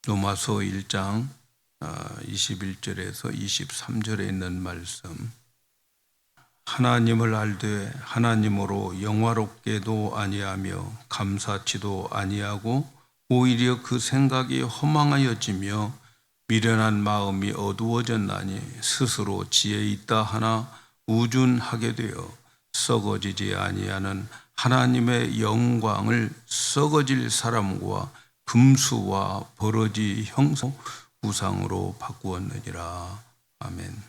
로마서 1장 21절에서 23절에 있는 말씀, 하나님을 알되 하나님으로 영화롭게도 아니하며 감사치도 아니하고 오히려 그 생각이 허망하여지며 미련한 마음이 어두워졌나니 스스로 지혜 있다 하나 우준하게 되어 썩어지지 아니하는 하나님의 영광을 썩어질 사람과 금수와 버러지 형상 우상으로 바꾸었느니라. 아멘.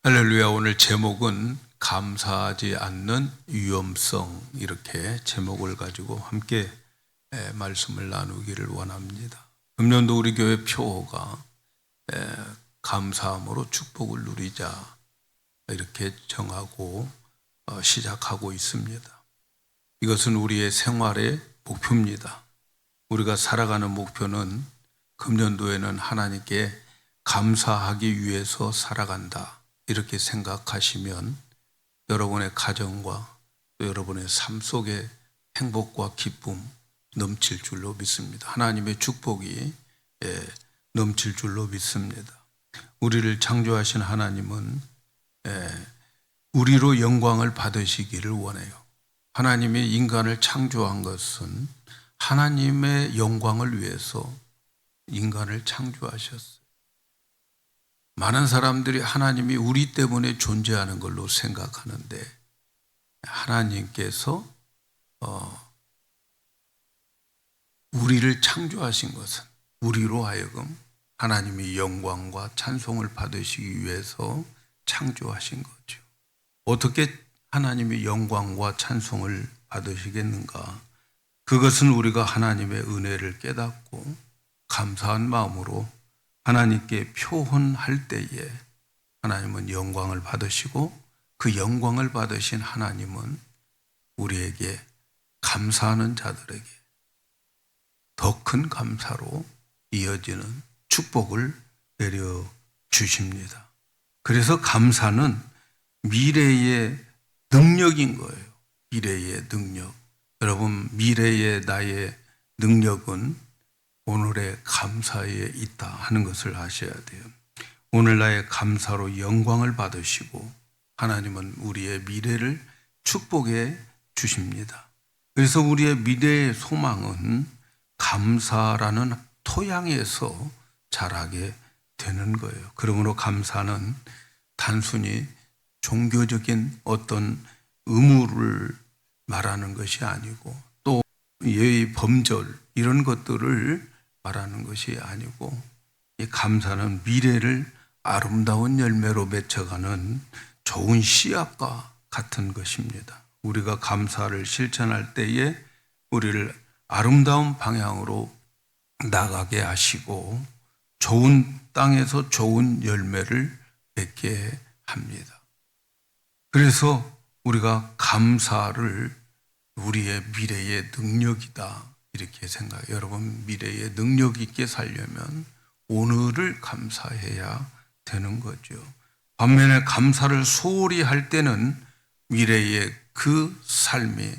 할렐루야. 오늘 제목은 감사하지 않는 위험성, 이렇게 제목을 가지고 함께 말씀을 나누기를 원합니다. 금년도 우리 교회 표어가 감사함으로 축복을 누리자, 이렇게 정하고 시작하고 있습니다. 이것은 우리의 생활의 목표입니다. 우리가 살아가는 목표는 금년도에는 하나님께 감사하기 위해서 살아간다, 이렇게 생각하시면 여러분의 가정과 또 여러분의 삶 속에 행복과 기쁨 넘칠 줄로 믿습니다. 하나님의 축복이 넘칠 줄로 믿습니다. 우리를 창조하신 하나님은 우리로 영광을 받으시기를 원해요. 하나님이 인간을 창조한 것은 하나님의 영광을 위해서 인간을 창조하셨어요. 많은 사람들이 하나님이 우리 때문에 존재하는 걸로 생각하는데, 하나님께서 우리를 창조하신 것은 우리로 하여금 하나님이 영광과 찬송을 받으시기 위해서 창조하신 거죠. 어떻게 하나님이 영광과 찬송을 받으시겠는가? 그것은 우리가 하나님의 은혜를 깨닫고 감사한 마음으로 하나님께 표현할 때에 하나님은 영광을 받으시고, 그 영광을 받으신 하나님은 우리에게 감사하는 자들에게 더 큰 감사로 이어지는 축복을 내려주십니다. 그래서 감사는 미래의 능력인 거예요. 미래의 능력. 여러분, 미래의 나의 능력은 오늘의 감사에 있다 하는 것을 아셔야 돼요. 오늘 나의 감사로 영광을 받으시고 하나님은 우리의 미래를 축복해 주십니다. 그래서 우리의 미래의 소망은 감사라는 토양에서 자라게 되는 거예요. 그러므로 감사는 단순히 종교적인 어떤 의무를 말하는 것이 아니고, 또 예의 범절 이런 것들을 말하는 것이 아니고, 이 감사는 미래를 아름다운 열매로 맺혀가는 좋은 씨앗과 같은 것입니다. 우리가 감사를 실천할 때에 우리를 아름다운 방향으로 나가게 하시고 좋은 땅에서 좋은 열매를 맺게 합니다. 그래서 우리가 감사를 우리의 미래의 능력이다, 이렇게 생각해요. 여러분, 미래의 능력 있게 살려면 오늘을 감사해야 되는 거죠. 반면에 감사를 소홀히 할 때는 미래의 그 삶이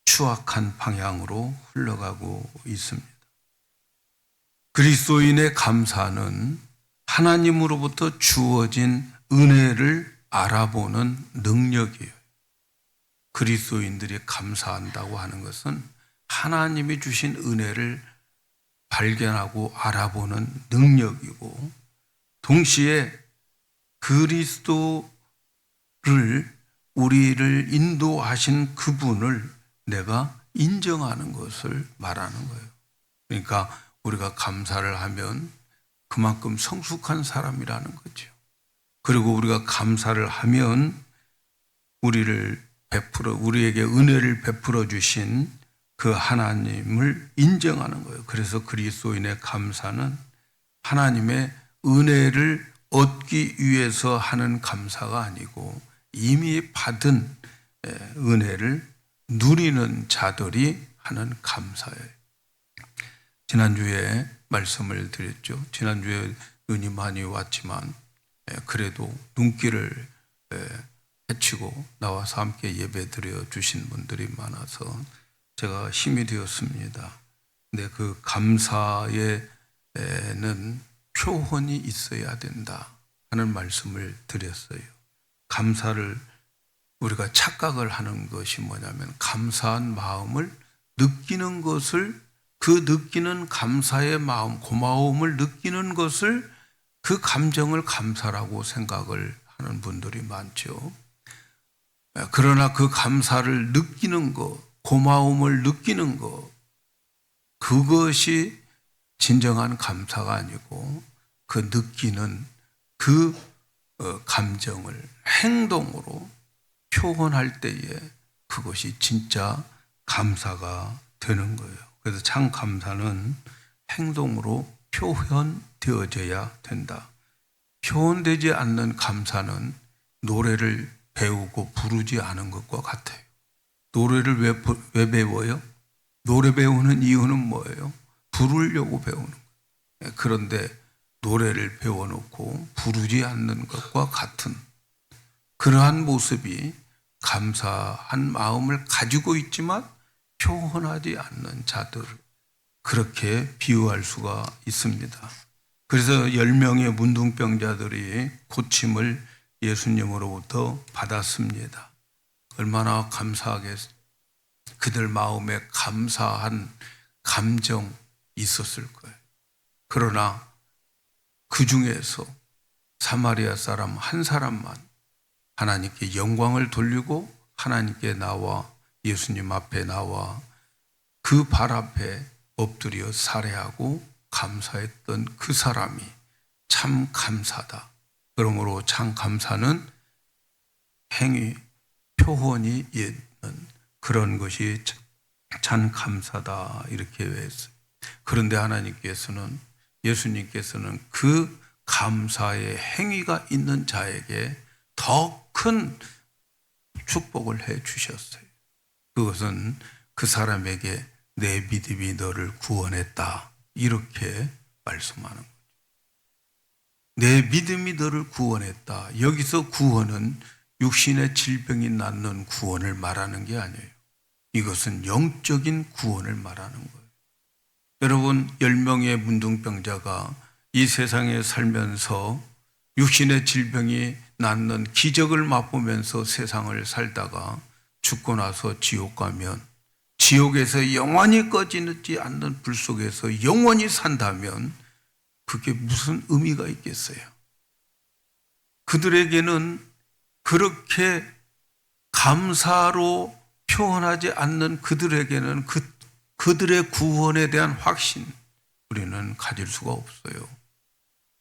추악한 방향으로 흘러가고 있습니다. 그리스도인의 감사는 하나님으로부터 주어진 은혜를 알아보는 능력이에요. 그리스도인들이 감사한다고 하는 것은 하나님이 주신 은혜를 발견하고 알아보는 능력이고, 동시에 그리스도를, 우리를 인도하신 그분을 내가 인정하는 것을 말하는 거예요. 그러니까 우리가 감사를 하면 그만큼 성숙한 사람이라는 거죠. 그리고 우리가 감사를 하면 우리에게 은혜를 베풀어 주신 그 하나님을 인정하는 거예요. 그래서 그리스도인의 감사는 하나님의 은혜를 얻기 위해서 하는 감사가 아니고, 이미 받은 은혜를 누리는 자들이 하는 감사예요. 지난주에 말씀을 드렸죠. 지난주에 눈이 많이 왔지만 그래도 눈길을 헤치고 나와서 함께 예배 드려 주신 분들이 많아서 제가 힘이 되었습니다. 근데 그 감사의 감사에는 표현이 있어야 된다 하는 말씀을 드렸어요. 감사를 우리가 착각을 하는 것이 뭐냐면 감사한 마음을 느끼는 것을 그 느끼는 감사의 마음, 고마움을 느끼는 것을 그 감정을 감사라고 생각을 하는 분들이 많죠. 그러나 그 감사를 느끼는 것, 고마움을 느끼는 것, 그것이 진정한 감사가 아니고 그 느끼는 그 감정을 행동으로 표현할 때에 그것이 진짜 감사가 되는 거예요. 그래서 참 감사는 행동으로 표현되어져야 된다. 표현되지 않는 감사는 노래를 배우고 부르지 않은 것과 같아요. 노래를 왜 배워요? 노래 배우는 이유는 뭐예요? 부르려고 배우는 거예요. 그런데 노래를 배워놓고 부르지 않는 것과 같은 그러한 모습이 감사한 마음을 가지고 있지만 표현하지 않는 자들, 그렇게 비유할 수가 있습니다. 그래서 10명의 문둥병자들이 고침을 예수님으로부터 받았습니다. 얼마나 감사하겠어요. 그들 마음에 감사한 감정 있었을 거예요. 그러나 그 중에서 사마리아 사람 한 사람만 하나님께 영광을 돌리고 하나님께 나와 예수님 앞에 나와 그 발 앞에 엎드려 살해하고 감사했던 그 사람이 참 감사다. 그러므로 참 감사는 행위, 표현이 있는 그런 것이 참 감사다. 이렇게 했어요. 그런데 하나님께서는, 예수님께서는 그 감사의 행위가 있는 자에게 더 큰 축복을 해 주셨어요. 그것은 그 사람에게 내 믿음이 너를 구원했다. 이렇게 말씀하는 거죠. 내 믿음이 너를 구원했다. 여기서 구원은 육신의 질병이 낫는 구원을 말하는 게 아니에요. 이것은 영적인 구원을 말하는 거예요. 여러분, 10명의 문둥병자가 이 세상에 살면서 육신의 질병이 낫는 기적을 맛보면서 세상을 살다가 죽고 나서 지옥 가면, 지옥에서 영원히 꺼지지 않는 불 속에서 영원히 산다면 그게 무슨 의미가 있겠어요? 그들에게는 그렇게 감사로 표현하지 않는 그들에게는 그들의 구원에 대한 확신, 우리는 가질 수가 없어요.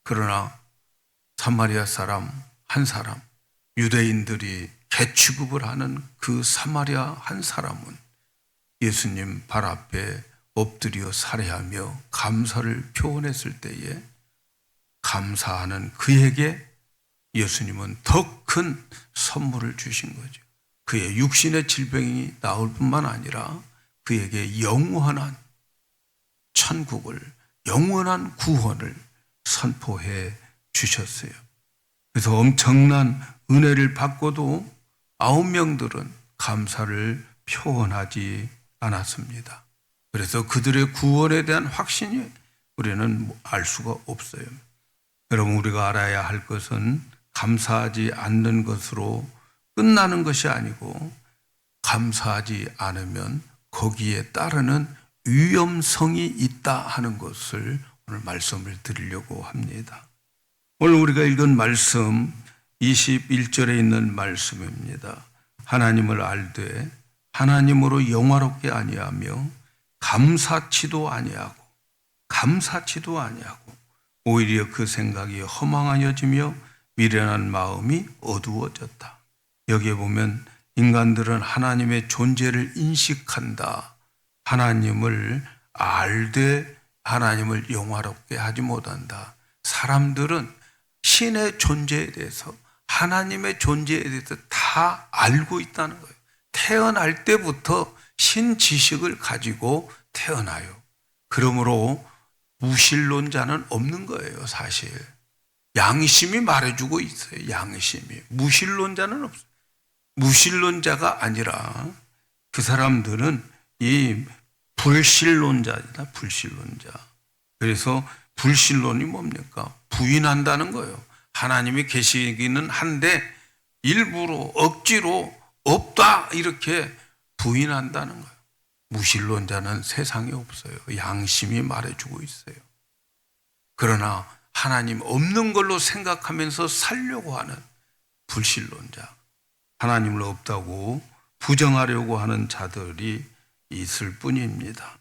그러나 사마리아 사람 한 사람, 유대인들이 개취급을 하는 그 사마리아 한 사람은 예수님 발 앞에 엎드려 살해하며 감사를 표현했을 때에 감사하는 그에게 예수님은 더 큰 선물을 주신 거죠. 그의 육신의 질병이 나을 뿐만 아니라 그에게 영원한 천국을, 영원한 구원을 선포해 주셨어요. 그래서 엄청난 은혜를 받고도 9명들은 감사를 표현하지 않았습니다. 그래서 그들의 구원에 대한 확신이 우리는 알 수가 없어요. 여러분, 우리가 알아야 할 것은 감사하지 않는 것으로 끝나는 것이 아니고 감사하지 않으면 거기에 따르는 위험성이 있다 하는 것을 오늘 말씀을 드리려고 합니다. 오늘 우리가 읽은 말씀 21절에 있는 말씀입니다. 하나님을 알되 하나님으로 영화롭게 아니하며 감사치도 아니하고 오히려 그 생각이 허망하여지며 미련한 마음이 어두워졌다. 여기에 보면 인간들은 하나님의 존재를 인식한다. 하나님을 알되 하나님을 영화롭게 하지 못한다. 사람들은 신의 존재에 대해서, 하나님의 존재에 대해서 다 알고 있다는 거예요. 태어날 때부터 신 지식을 가지고 태어나요. 그러므로 무신론자는 없는 거예요, 사실. 양심이 말해주고 있어요, 양심이. 무신론자는 없어요. 무신론자가 아니라 그 사람들은 이 불신론자이다, 불신론자. 그래서 불신론이 뭡니까? 부인한다는 거예요. 하나님이 계시기는 한데 일부러 억지로 없다 이렇게 부인한다는 거예요. 무신론자는 세상에 없어요. 양심이 말해주고 있어요. 그러나 하나님 없는 걸로 생각하면서 살려고 하는 불신론자, 하나님을 없다고 부정하려고 하는 자들이 있을 뿐입니다.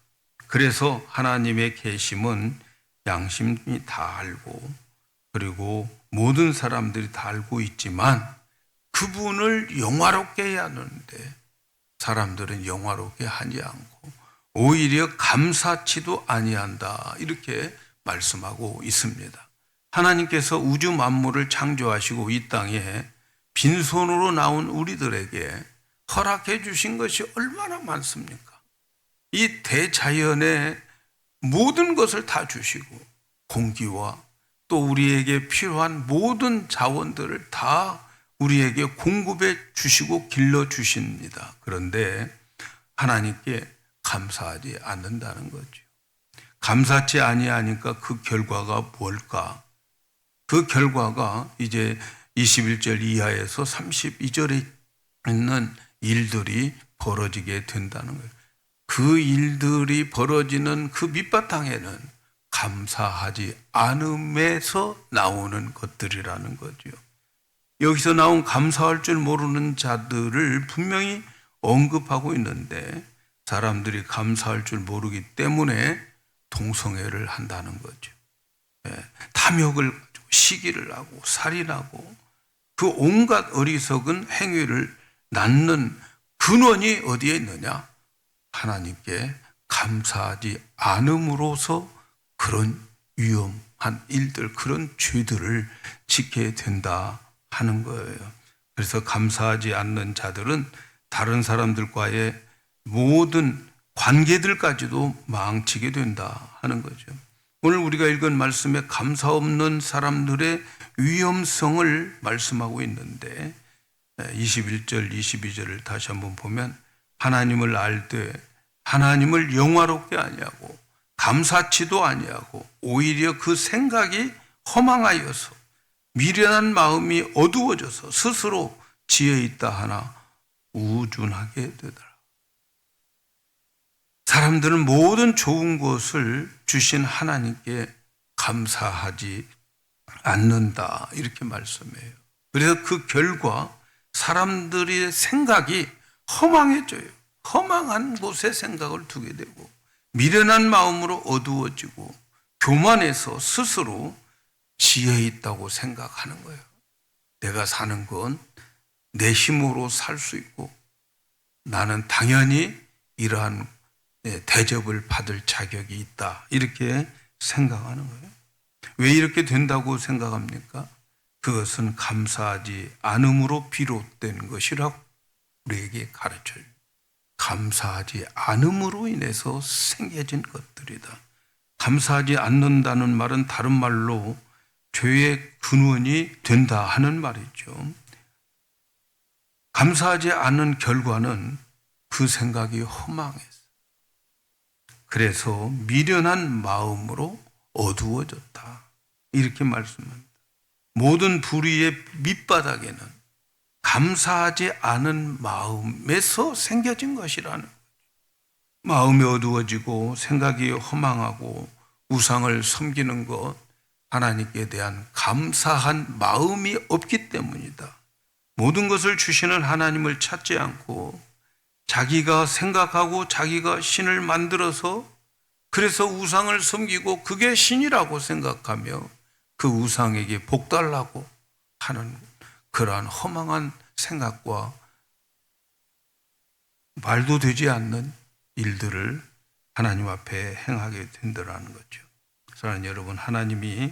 그래서 하나님의 계심은 양심이 다 알고 그리고 모든 사람들이 다 알고 있지만 그분을 영화롭게 해야 하는데 사람들은 영화롭게 하지 않고 오히려 감사치도 아니한다 이렇게 말씀하고 있습니다. 하나님께서 우주 만물을 창조하시고 이 땅에 빈손으로 나온 우리들에게 허락해 주신 것이 얼마나 많습니까? 이 대자연의 모든 것을 다 주시고 공기와 또 우리에게 필요한 모든 자원들을 다 우리에게 공급해 주시고 길러 주십니다. 그런데 하나님께 감사하지 않는다는 거죠. 감사치 아니하니까 그 결과가 뭘까? 그 결과가 이제 21절 이하에서 32절에 있는 일들이 벌어지게 된다는 거예요. 그 일들이 벌어지는 그 밑바탕에는 감사하지 않음에서 나오는 것들이라는 거죠. 여기서 나온 감사할 줄 모르는 자들을 분명히 언급하고 있는데 사람들이 감사할 줄 모르기 때문에 동성애를 한다는 거죠. 탐욕을 가지고 시기를 하고 살인하고 그 온갖 어리석은 행위를 낳는 근원이 어디에 있느냐? 하나님께 감사하지 않음으로써 그런 위험한 일들, 그런 죄들을 짓게 된다 하는 거예요. 그래서 감사하지 않는 자들은 다른 사람들과의 모든 관계들까지도 망치게 된다 하는 거죠. 오늘 우리가 읽은 말씀에 감사 없는 사람들의 위험성을 말씀하고 있는데 21절, 22절을 다시 한번 보면 하나님을 알 때 하나님을 영화롭게 아니하고 감사치도 아니하고 오히려 그 생각이 허망하여서 미련한 마음이 어두워져서 스스로 지혜 있다 하나 우둔하게 되더라. 사람들은 모든 좋은 것을 주신 하나님께 감사하지 않는다 이렇게 말씀해요. 그래서 그 결과 사람들의 생각이 허망해져요. 허망한 곳에 생각을 두게 되고 미련한 마음으로 어두워지고 교만해서 스스로 지혜 있다고 생각하는 거예요. 내가 사는 건 내 힘으로 살 수 있고 나는 당연히 이러한 대접을 받을 자격이 있다 이렇게 생각하는 거예요. 왜 이렇게 된다고 생각합니까? 그것은 감사하지 않음으로 비롯된 것이라고 우리에게 가르쳐요. 감사하지 않음으로 인해서 생겨진 것들이다. 감사하지 않는다는 말은 다른 말로 죄의 근원이 된다 하는 말이죠. 감사하지 않은 결과는 그 생각이 허망했어. 그래서 미련한 마음으로 어두워졌다. 이렇게 말씀합니다. 모든 불의의 밑바닥에는 감사하지 않은 마음에서 생겨진 것이라는 거죠. 마음이 어두워지고 생각이 허망하고 우상을 섬기는 것, 하나님께 대한 감사한 마음이 없기 때문이다. 모든 것을 주시는 하나님을 찾지 않고 자기가 생각하고 자기가 신을 만들어서 그래서 우상을 섬기고 그게 신이라고 생각하며 그 우상에게 복달라고 하는 그러한 허망한 생각과 말도 되지 않는 일들을 하나님 앞에 행하게 된다는 거죠. 사랑하는 여러분, 하나님이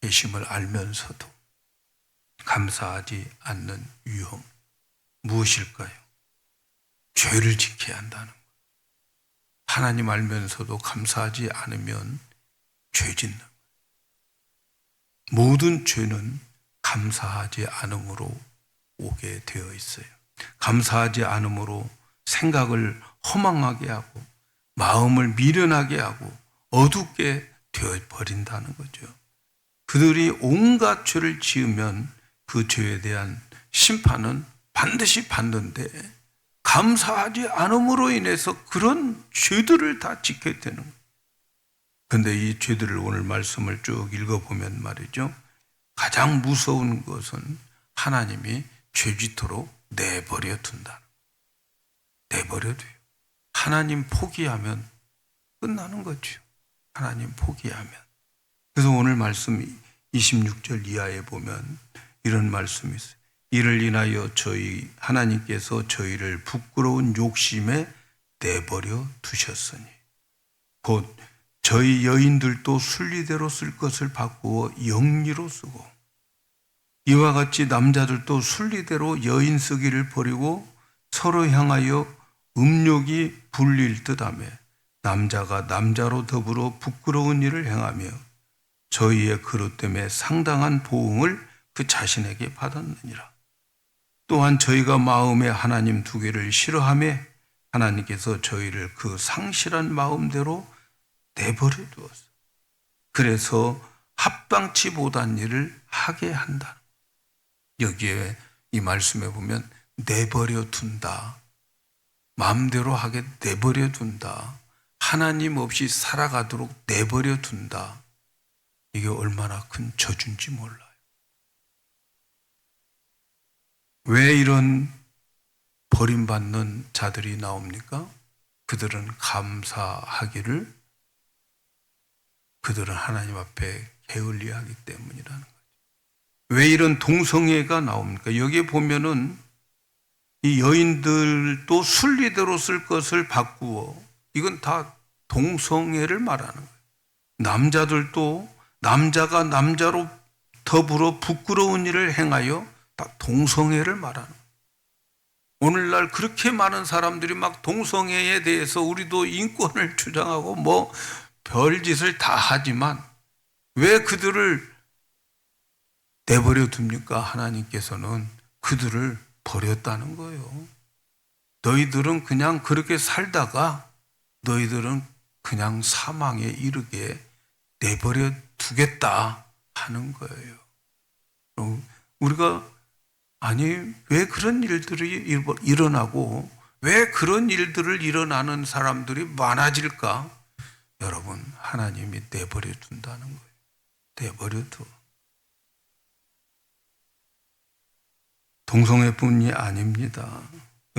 계심을 알면서도 감사하지 않는 위험 무엇일까요? 죄를 지켜야 한다는 것. 하나님 알면서도 감사하지 않으면 죄 짓는 것. 모든 죄는 감사하지 않음으로 오게 되어 있어요. 감사하지 않음으로 생각을 허망하게 하고 마음을 미련하게 하고 어둡게 되어 버린다는 거죠. 그들이 온갖 죄를 지으면 그 죄에 대한 심판은 반드시 받는데 감사하지 않음으로 인해서 그런 죄들을 다 지켜야 되는 거예요. 그런데 이 죄들을 오늘 말씀을 쭉 읽어보면 말이죠. 가장 무서운 것은 하나님이 죄짓도록 내버려 둔다. 내버려 둬요. 하나님 포기하면 끝나는 거죠. 하나님 포기하면. 그래서 오늘 말씀 26절 이하에 보면 이런 말씀이 있어요. 이를 인하여 저희 하나님께서 저희를 부끄러운 욕심에 내버려 두셨으니 곧 저희 여인들도 순리대로 쓸 것을 바꾸어 영리로 쓰고 이와 같이 남자들도 순리대로 여인 쓰기를 버리고 서로 향하여 음욕이 불릴 듯하며 남자가 남자로 더불어 부끄러운 일을 행하며 저희의 그릇 때문에 상당한 보응을 그 자신에게 받았느니라. 또한 저희가 마음에 하나님 두 개를 싫어하며 하나님께서 저희를 그 상실한 마음대로 내버려 두었어요. 그래서 합당치 못한 일을 하게 한다. 여기에 이 말씀에 보면 내버려 둔다. 마음대로 하게 내버려 둔다. 하나님 없이 살아가도록 내버려 둔다. 이게 얼마나 큰 저주인지 몰라요. 왜 이런 버림받는 자들이 나옵니까? 그들은 감사하기를 그들은 하나님 앞에 게을리하기 때문이라는 거죠. 왜 이런 동성애가 나옵니까? 여기에 보면은 이 여인들도 순리대로 쓸 것을 바꾸어 이건 다 동성애를 말하는 거예요. 남자들도 남자가 남자로 더불어 부끄러운 일을 행하여 다 동성애를 말하는 거예요. 오늘날 그렇게 많은 사람들이 막 동성애에 대해서 우리도 인권을 주장하고 뭐 별짓을 다 하지만 왜 그들을 내버려 둡니까? 하나님께서는 그들을 버렸다는 거예요. 너희들은 그냥 그렇게 살다가 너희들은 그냥 사망에 이르게 내버려 두겠다 하는 거예요. 우리가 아니 왜 그런 일들이 일어나고 왜 그런 일들을 일어나는 사람들이 많아질까? 여러분 하나님이 내버려 둔다는 거예요. 내버려 둬. 동성애뿐이 아닙니다.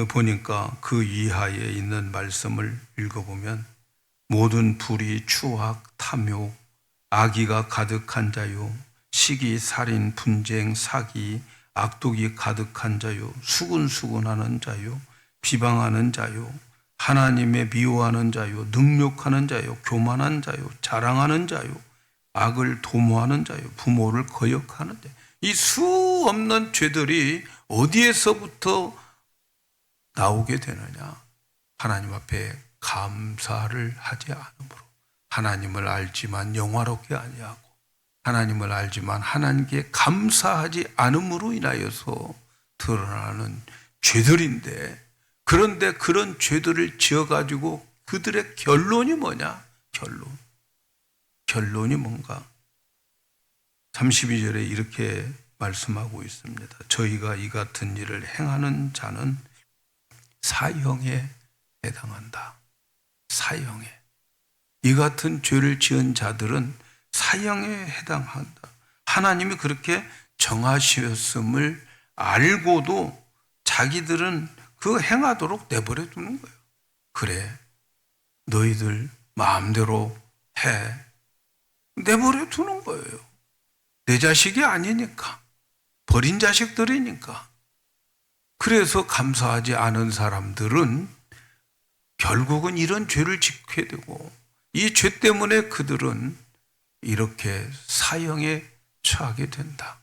보니까 그 이하에 있는 말씀을 읽어보면 모든 불의, 추악, 탐욕, 악의가 가득한 자요, 시기, 살인, 분쟁, 사기, 악독이 가득한 자요, 수군수군하는 자요, 비방하는 자요, 하나님의 미워하는 자요, 능욕하는 자요, 교만한 자요, 자랑하는 자요, 악을 도모하는 자요, 부모를 거역하는 자요. 이 수 없는 죄들이 어디에서부터 나오게 되느냐? 하나님 앞에 감사를 하지 않으므로 하나님을 알지만 영화롭게 아니하고 하나님을 알지만 하나님께 감사하지 않음으로 인하여서 드러나는 죄들인데 그런데 그런 죄들을 지어가지고 그들의 결론이 뭐냐? 결론이 뭔가? 32절에 이렇게 말씀하고 있습니다. 저희가 이 같은 일을 행하는 자는 사형에 해당한다. 사형에. 이 같은 죄를 지은 자들은 사형에 해당한다. 하나님이 그렇게 정하셨음을 알고도 자기들은 그 행하도록 내버려 두는 거예요. 그래, 너희들 마음대로 해. 내버려 두는 거예요. 내 자식이 아니니까. 버린 자식들이니까. 그래서 감사하지 않은 사람들은 결국은 이런 죄를 짓게 되고 이 죄 때문에 그들은 이렇게 사형에 처하게 된다.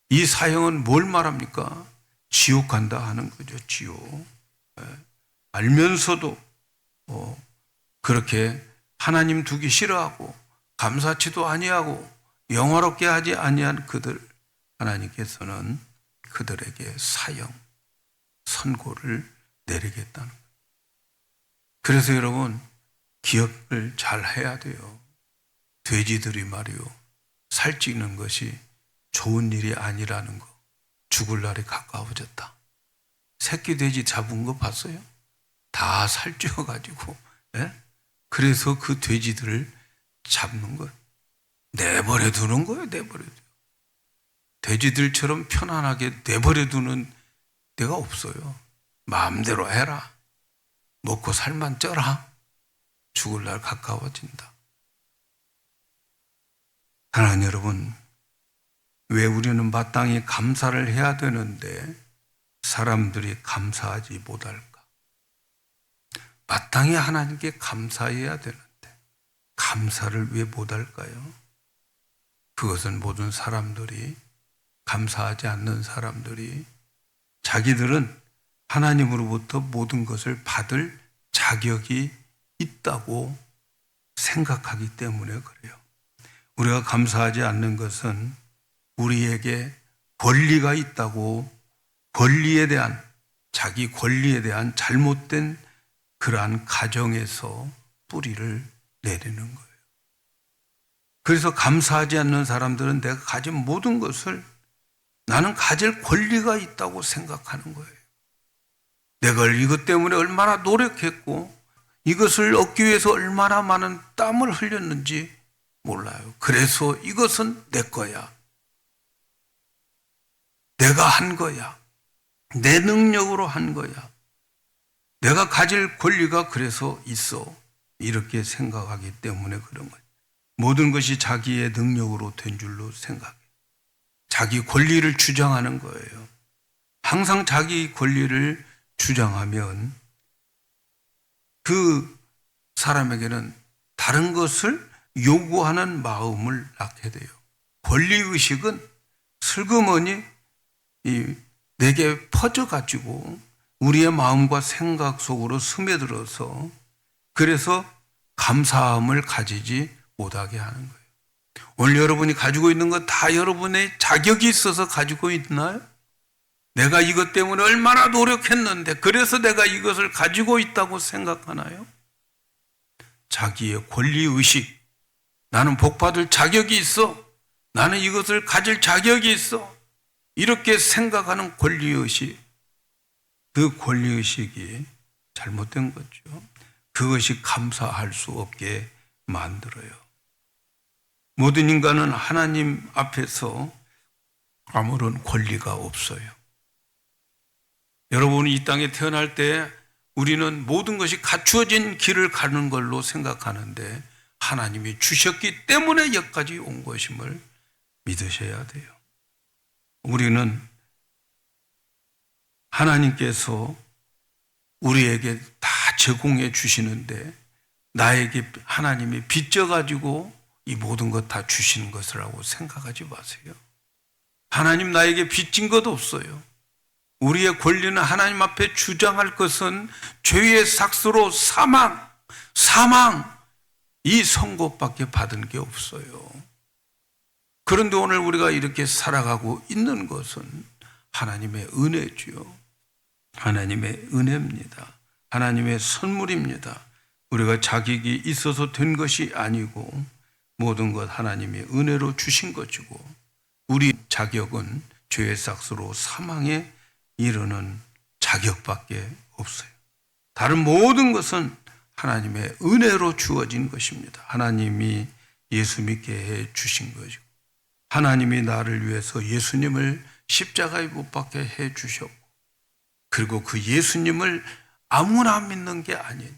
이 사형은 뭘 말합니까? 지옥 간다 하는 거죠. 지옥. 알면서도 그렇게 하나님 두기 싫어하고 감사치도 아니하고 영화롭게 하지 아니한 그들, 하나님께서는 그들에게 사형, 선고를 내리겠다는 거예요. 그래서 여러분 기억을 잘 해야 돼요. 돼지들이 말이요, 살찌는 것이 좋은 일이 아니라는 거, 죽을 날이 가까워졌다. 새끼 돼지 잡은 거 봤어요? 다 살찌워가지고, 예? 그래서 그 돼지들을 잡는 거예요. 내버려 두는 거예요, 내버려 둬. 돼지들처럼 편안하게 내버려 두는 데가 없어요. 마음대로 해라. 먹고 살만 쪄라. 죽을 날 가까워진다. 사랑하는 여러분, 왜 우리는 마땅히 감사를 해야 되는데 사람들이 감사하지 못할까? 마땅히 하나님께 감사해야 되는데 감사를 왜 못할까요? 그것은 모든 사람들이, 감사하지 않는 사람들이 자기들은 하나님으로부터 모든 것을 받을 자격이 있다고 생각하기 때문에 그래요. 우리가 감사하지 않는 것은 우리에게 권리가 있다고, 권리에 대한, 자기 권리에 대한 잘못된 그러한 가정에서 뿌리를 내리는 거예요. 그래서 감사하지 않는 사람들은 내가 가진 모든 것을 나는 가질 권리가 있다고 생각하는 거예요. 내가 이것 때문에 얼마나 노력했고 이것을 얻기 위해서 얼마나 많은 땀을 흘렸는지 몰라요. 그래서 이것은 내 거야. 내가 한 거야. 내 능력으로 한 거야. 내가 가질 권리가 그래서 있어. 이렇게 생각하기 때문에 그런 거예요. 모든 것이 자기의 능력으로 된 줄로 생각해요. 자기 권리를 주장하는 거예요. 항상 자기 권리를 주장하면 그 사람에게는 다른 것을 요구하는 마음을 낳게 돼요. 권리의식은 슬그머니 내게 퍼져가지고 우리의 마음과 생각 속으로 스며들어서 그래서 감사함을 가지지 못하게 하는 거예요. 오늘 여러분이 가지고 있는 것 다 여러분의 자격이 있어서 가지고 있나요? 내가 이것 때문에 얼마나 노력했는데 그래서 내가 이것을 가지고 있다고 생각하나요? 자기의 권리의식, 나는 복받을 자격이 있어, 나는 이것을 가질 자격이 있어, 이렇게 생각하는 권리의식, 그 권리의식이 잘못된 거죠. 그것이 감사할 수 없게 만들어요. 모든 인간은 하나님 앞에서 아무런 권리가 없어요. 여러분이 이 땅에 태어날 때 우리는 모든 것이 갖추어진 길을 가는 걸로 생각하는데 하나님이 주셨기 때문에 여기까지 온 것임을 믿으셔야 돼요. 우리는 하나님께서 우리에게 다 제공해 주시는데 나에게 하나님이 빚져가지고 이 모든 것 다 주시는 것이라고 생각하지 마세요. 하나님 나에게 빚진 것 없어요. 우리의 권리는 하나님 앞에 주장할 것은 죄의 삭스로 사망 이 선고밖에 받은 게 없어요. 그런데 오늘 우리가 이렇게 살아가고 있는 것은 하나님의 은혜지요. 하나님의 은혜입니다. 하나님의 선물입니다. 우리가 자격이 있어서 된 것이 아니고 모든 것 하나님의 은혜로 주신 것이고 우리 자격은 죄의 삭스로 사망에 이르는 자격밖에 없어요. 다른 모든 것은 하나님의 은혜로 주어진 것입니다. 하나님이 예수 믿게 해 주신 것이고 하나님이 나를 위해서 예수님을 십자가에 못 박게 해 주셨고 그리고 그 예수님을 아무나 믿는 게 아니지.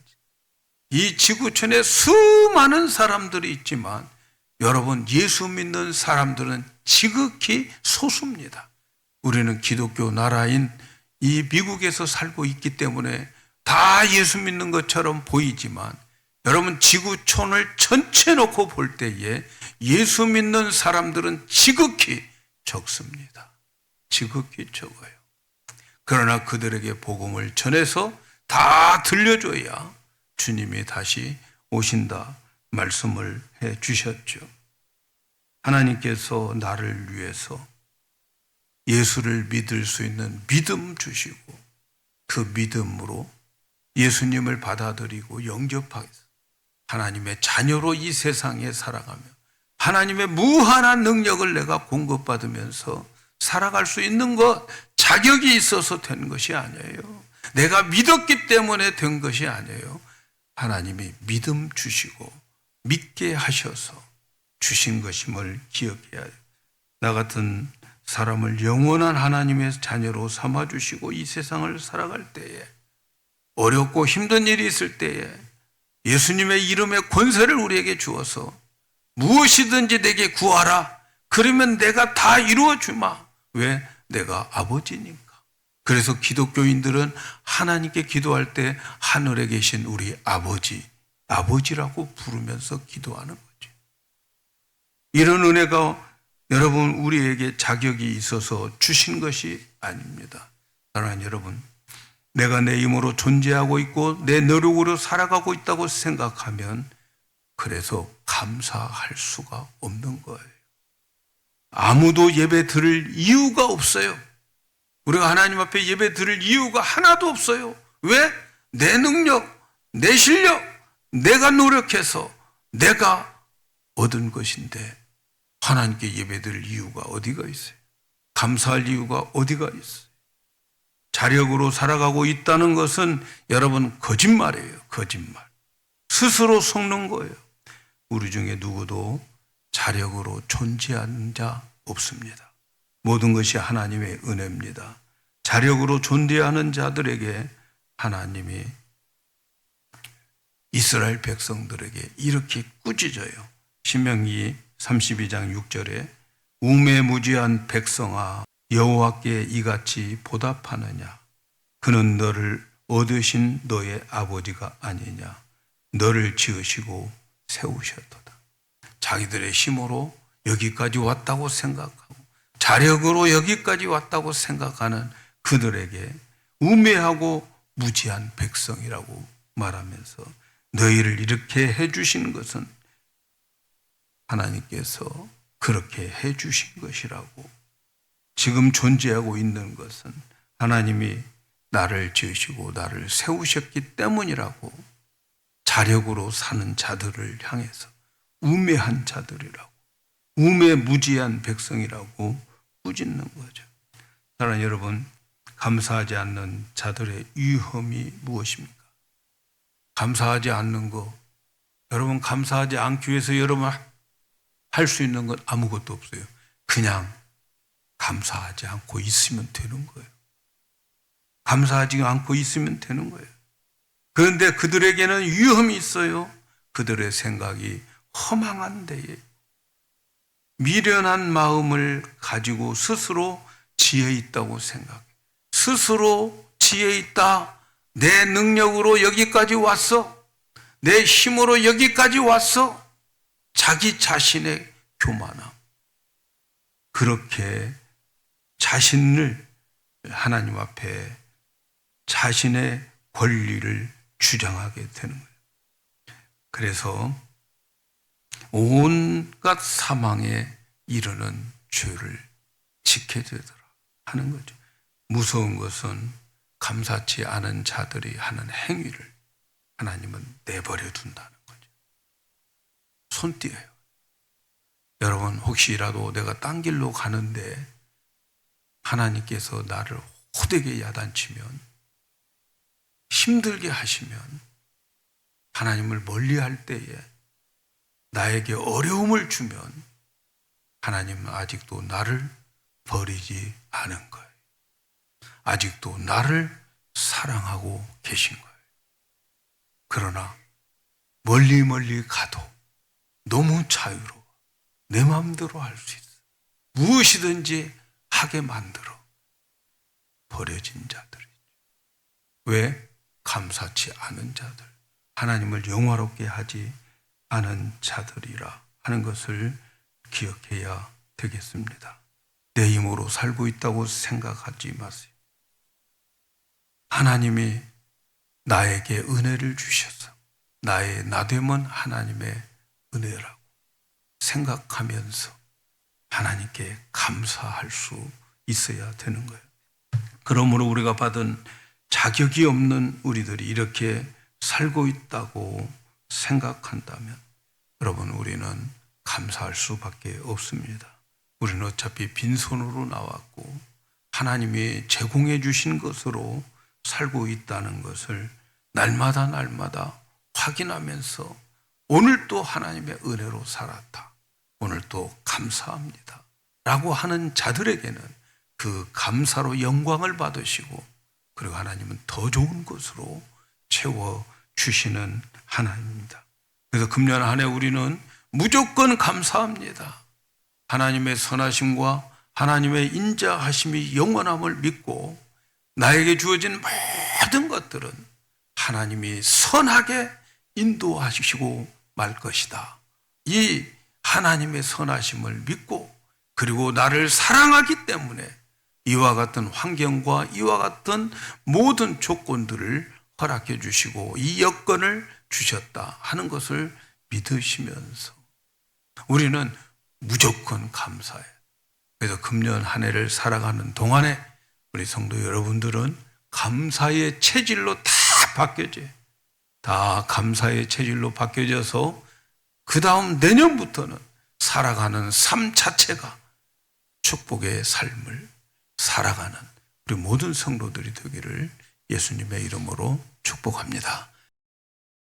이 지구촌에 수많은 사람들이 있지만 여러분 예수 믿는 사람들은 지극히 소수입니다. 우리는 기독교 나라인 이 미국에서 살고 있기 때문에 다 예수 믿는 것처럼 보이지만 여러분 지구촌을 전체 놓고 볼 때에 예수 믿는 사람들은 지극히 적습니다. 지극히 적어요. 그러나 그들에게 복음을 전해서 다 들려줘야 주님이 다시 오신다 말씀을 해 주셨죠. 하나님께서 나를 위해서 예수를 믿을 수 있는 믿음 주시고 그 믿음으로 예수님을 받아들이고 영접하게 하나님의 자녀로 이 세상에 살아가며 하나님의 무한한 능력을 내가 공급받으면서 살아갈 수 있는 것, 자격이 있어서 된 것이 아니에요. 내가 믿었기 때문에 된 것이 아니에요. 하나님이 믿음 주시고 믿게 하셔서 주신 것임을 기억해야 해요. 나 같은 사람을 영원한 하나님의 자녀로 삼아주시고 이 세상을 살아갈 때에, 어렵고 힘든 일이 있을 때에 예수님의 이름의 권세를 우리에게 주어서 무엇이든지 내게 구하라. 그러면 내가 다 이루어 주마. 왜? 내가 아버지니까. 그래서 기독교인들은 하나님께 기도할 때 하늘에 계신 우리 아버지, 아버지라고 부르면서 기도하는 거죠. 이런 은혜가 여러분 우리에게 자격이 있어서 주신 것이 아닙니다. 사랑하는 여러분, 내가 내 힘으로 존재하고 있고 내 노력으로 살아가고 있다고 생각하면 그래서 감사할 수가 없는 거예요. 아무도 예배 드릴 이유가 없어요. 우리가 하나님 앞에 예배 드릴 이유가 하나도 없어요. 왜? 내 능력, 내 실력, 내가 노력해서 내가 얻은 것인데 하나님께 예배 드릴 이유가 어디가 있어요? 감사할 이유가 어디가 있어요? 자력으로 살아가고 있다는 것은 여러분 거짓말이에요. 거짓말. 스스로 속는 거예요. 우리 중에 누구도 자력으로 존재하는 자 없습니다. 모든 것이 하나님의 은혜입니다. 자력으로 존재하는 자들에게 하나님이 이스라엘 백성들에게 이렇게 꾸짖어요. 신명기 32장 6절에 우매무지한 백성아 여호와께 이같이 보답하느냐? 그는 너를 얻으신 너의 아버지가 아니냐? 너를 지으시고 세우셨도다. 자기들의 힘으로 여기까지 왔다고 생각하고 자력으로 여기까지 왔다고 생각하는 그들에게 우매하고 무지한 백성이라고 말하면서 너희를 이렇게 해주신 것은 하나님께서 그렇게 해주신 것이라고, 지금 존재하고 있는 것은 하나님이 나를 지으시고 나를 세우셨기 때문이라고 자력으로 사는 자들을 향해서 우매한 자들이라고, 우매무지한 백성이라고 꾸짖는 거죠. 사랑하는 여러분, 감사하지 않는 자들의 위험이 무엇입니까? 감사하지 않는 거, 여러분 감사하지 않기 위해서 여러분 할 수 있는 건 아무것도 없어요. 그냥 감사하지 않고 있으면 되는 거예요. 감사하지 않고 있으면 되는 거예요. 그런데 그들에게는 위험이 있어요. 그들의 생각이 허망한 데에 미련한 마음을 가지고 스스로 지혜 있다고 생각해. 스스로 지혜 있다. 내 능력으로 여기까지 왔어. 내 힘으로 여기까지 왔어. 자기 자신의 교만함. 그렇게 자신을 하나님 앞에 자신의 권리를 주장하게 되는 거예요. 그래서 온갖 사망에 이르는 죄를 지게 되더라 하는 거죠. 무서운 것은 감사치 않은 자들이 하는 행위를 하나님은 내버려 둔다는 거죠. 손 띄어요. 여러분 혹시라도 내가 딴 길로 가는데 하나님께서 나를 호되게 야단치면, 힘들게 하시면, 하나님을 멀리할 때에 나에게 어려움을 주면 하나님은 아직도 나를 버리지 않은 거예요. 아직도 나를 사랑하고 계신 거예요. 그러나 멀리 가도 너무 자유로워. 내 마음대로 할 수 있어. 무엇이든지 하게 만들어 버려진 자들이죠. 왜? 감사치 않은 자들, 하나님을 영화롭게 하지 않은 자들이라 하는 것을 기억해야 되겠습니다. 내 힘으로 살고 있다고 생각하지 마세요. 하나님이 나에게 은혜를 주셔서 나의 나됨은 하나님의 은혜라고 생각하면서 하나님께 감사할 수 있어야 되는 거예요. 그러므로 우리가 받은 자격이 없는 우리들이 이렇게 살고 있다고 생각한다면 여러분 우리는 감사할 수밖에 없습니다. 우리는 어차피 빈손으로 나왔고 하나님이 제공해 주신 것으로 살고 있다는 것을 날마다 확인하면서 오늘 또 하나님의 은혜로 살았다, 오늘 또 감사합니다 라고 하는 자들에게는 그 감사로 영광을 받으시고, 그리고 하나님은 더 좋은 것으로 채워주시는 하나님입니다. 그래서 금년 한 해 우리는 무조건 감사합니다. 하나님의 선하심과 하나님의 인자하심이 영원함을 믿고 나에게 주어진 모든 것들은 하나님이 선하게 인도하시고 말 것이다. 이 하나님의 선하심을 믿고, 그리고 나를 사랑하기 때문에 이와 같은 환경과 이와 같은 모든 조건들을 허락해 주시고 이 여건을 주셨다 하는 것을 믿으시면서 우리는 무조건 감사해요. 그래서 금년 한 해를 살아가는 동안에 우리 성도 여러분들은 감사의 체질로 다 바뀌어져요. 다 감사의 체질로 바뀌어져서 그 다음 내년부터는 살아가는 삶 자체가 축복의 삶을 살아가는 우리 모든 성도들이 되기를 예수님의 이름으로 축복합니다.